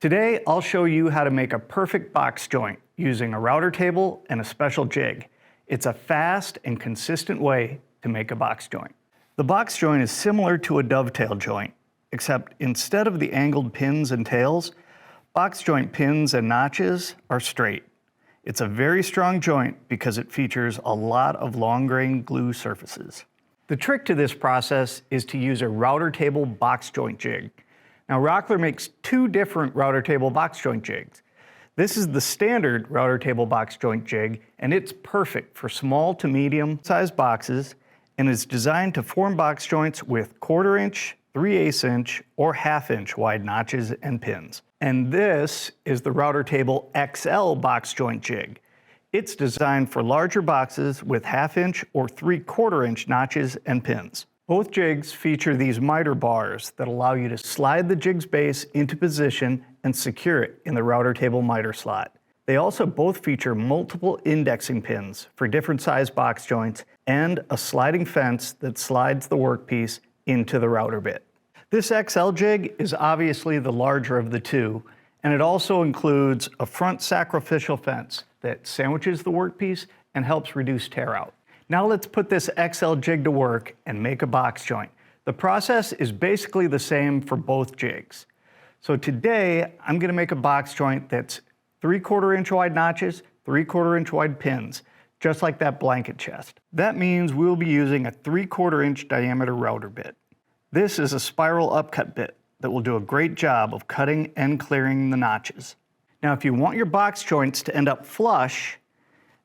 Today, I'll show you how to make a perfect box joint using a router table and a special jig. It's a fast and consistent way to make a box joint. The box joint is similar to a dovetail joint, except instead of the angled pins and tails, box joint pins and notches are straight. It's a very strong joint because it features a lot of long-grain glue surfaces. The trick to this process is to use a router table box joint jig. Now, Rockler makes two different router table box joint jigs. This is the standard router table box joint jig, and it's perfect for small to medium sized boxes and is designed to form box joints with 1/4 inch, 3/8 inch, or 1/2 inch wide notches and pins. And this is the router table XL box joint jig. It's designed for larger boxes with 1/2 inch or 3/4 inch notches and pins. Both jigs feature these miter bars that allow you to slide the jig's base into position and secure it in the router table miter slot. They also both feature multiple indexing pins for different size box joints and a sliding fence that slides the workpiece into the router bit. This XL jig is obviously the larger of the two, and it also includes a front sacrificial fence that sandwiches the workpiece and helps reduce tear out. Now let's put this XL jig to work and make a box joint. The process is basically the same for both jigs. So today, I'm gonna make a box joint that's 3/4 inch wide notches, 3/4 inch wide pins, just like that blanket chest. That means we'll be using a 3/4 inch diameter router bit. This is a spiral upcut bit that will do a great job of cutting and clearing the notches. Now, if you want your box joints to end up flush,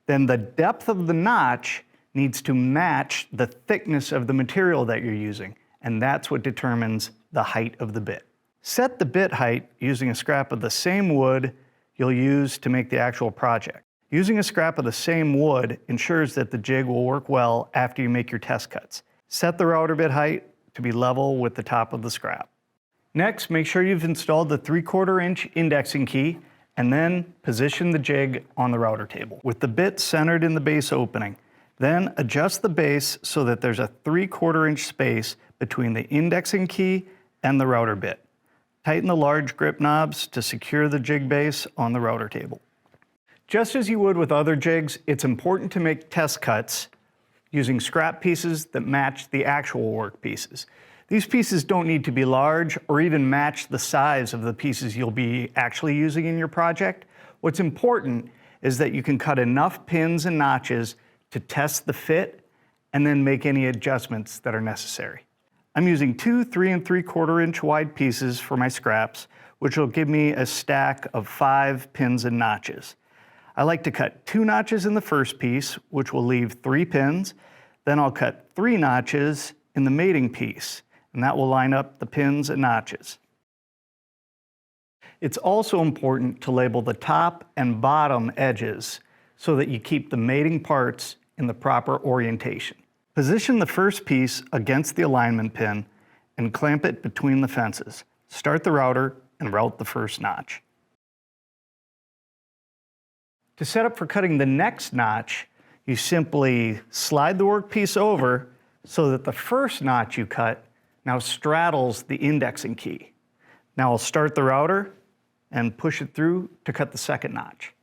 then the depth of the notch needs to match the thickness of the material that you're using, and that's what determines the height of the bit. Set the bit height using a scrap of the same wood you'll use to make the actual project. Using a scrap of the same wood ensures that the jig will work well after you make your test cuts. Set the router bit height to be level with the top of the scrap. Next, make sure you've installed the 3/4 inch indexing key and then position the jig on the router table with the bit centered in the base opening. Then adjust the base so that there's a 3/4 inch space between the indexing key and the router bit. Tighten the large grip knobs to secure the jig base on the router table. Just as you would with other jigs, it's important to make test cuts using scrap pieces that match the actual work pieces. These pieces don't need to be large or even match the size of the pieces you'll be actually using in your project. What's important is that you can cut enough pins and notches to test the fit and then make any adjustments that are necessary. I'm using two 3 3/4 inch wide pieces for my scraps, which will give me a stack of 5 pins and notches. I like to cut 2 notches in the first piece, which will leave 3 pins. Then I'll cut 3 notches in the mating piece, and that will line up the pins and notches. It's also important to label the top and bottom edges so that you keep the mating parts in the proper orientation. Position the first piece against the alignment pin and clamp it between the fences. Start the router and route the first notch. To set up for cutting the next notch, you simply slide the workpiece over so that the first notch you cut now straddles the indexing key. Now I'll start the router and push it through to cut the second notch.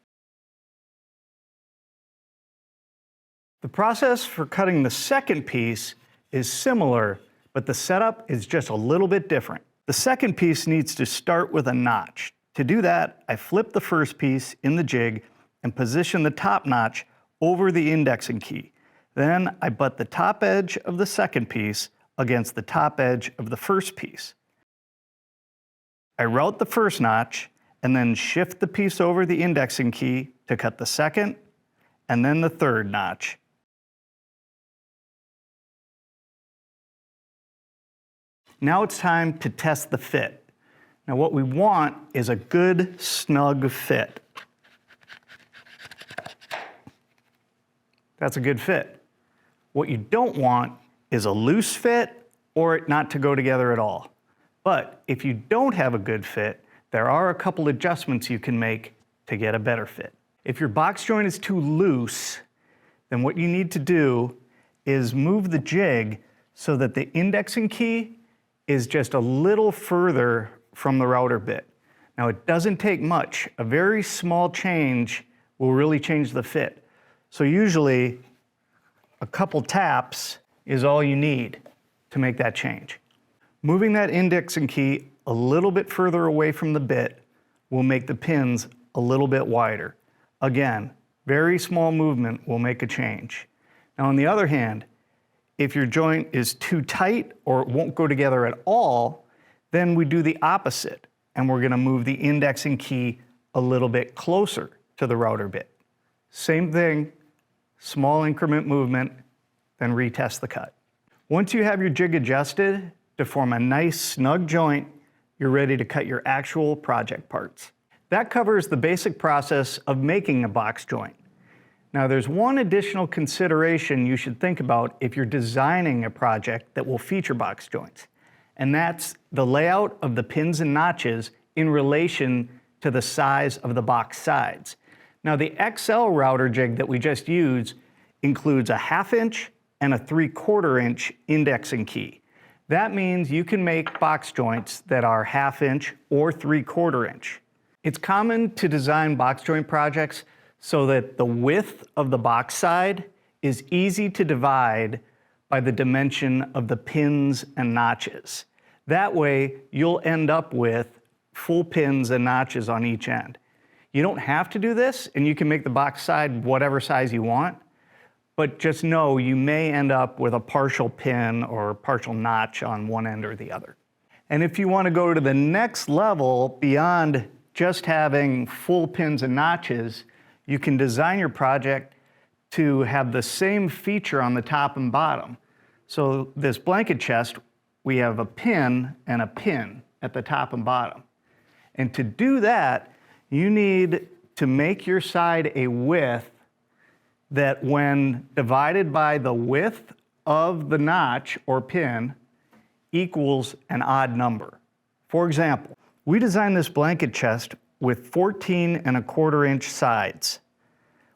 The process for cutting the second piece is similar, but the setup is just a little bit different. The second piece needs to start with a notch. To do that, I flip the first piece in the jig and position the top notch over the indexing key. Then I butt the top edge of the second piece against the top edge of the first piece. I route the first notch and then shift the piece over the indexing key to cut the second and then the third notch. Now it's time to test the fit. Now what we want is a good, snug fit. That's a good fit. What you don't want is a loose fit or it not to go together at all. But if you don't have a good fit, there are a couple adjustments you can make to get a better fit. If your box joint is too loose, then what you need to do is move the jig so that the indexing key is just a little further from the router bit. Now it doesn't take much. A very small change will really change the fit. So usually a couple taps is all you need to make that change. Moving that indexing key a little bit further away from the bit will make the pins a little bit wider. Again, very small movement will make a change. Now on the other hand, if your joint is too tight or it won't go together at all, then we do the opposite, and we're going to move the indexing key a little bit closer to the router bit. Same thing, small increment movement, then retest the cut. Once you have your jig adjusted to form a nice snug joint, you're ready to cut your actual project parts. That covers the basic process of making a box joint. Now there's one additional consideration you should think about if you're designing a project that will feature box joints, and that's the layout of the pins and notches in relation to the size of the box sides. Now the XL router jig that we just used includes a 1/2 inch and a 3/4 inch indexing key. That means you can make box joints that are 1/2 inch or 3/4 inch. It's common to design box joint projects so that the width of the box side is easy to divide by the dimension of the pins and notches. That way, you'll end up with full pins and notches on each end. You don't have to do this, and you can make the box side whatever size you want, but just know you may end up with a partial pin or partial notch on one end or the other. And if you want to go to the next level beyond just having full pins and notches, you can design your project to have the same feature on the top and bottom. So this blanket chest, we have a pin and a pin at the top and bottom. And to do that, you need to make your side a width that when divided by the width of the notch or pin equals an odd number. For example, we designed this blanket chest with 14¼ inch sides.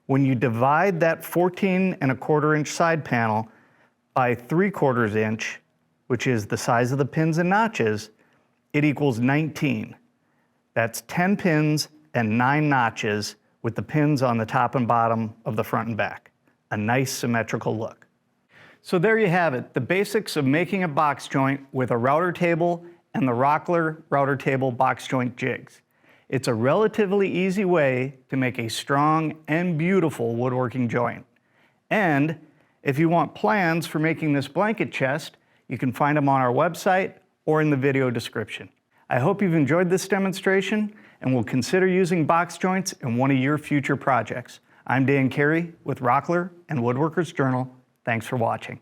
When you divide that 14¼ inch side panel by 3/4 inch, which is the size of the pins and notches, it equals 19. That's 10 pins and 9 notches with the pins on the top and bottom of the front and back. A nice symmetrical look. So there you have it, the basics of making a box joint with a router table and the Rockler router table box joint jigs. It's a relatively easy way to make a strong and beautiful woodworking joint. And if you want plans for making this blanket chest, you can find them on our website or in the video description. I hope you've enjoyed this demonstration and will consider using box joints in one of your future projects. I'm Dan Carey with Rockler and Woodworkers Journal. Thanks for watching.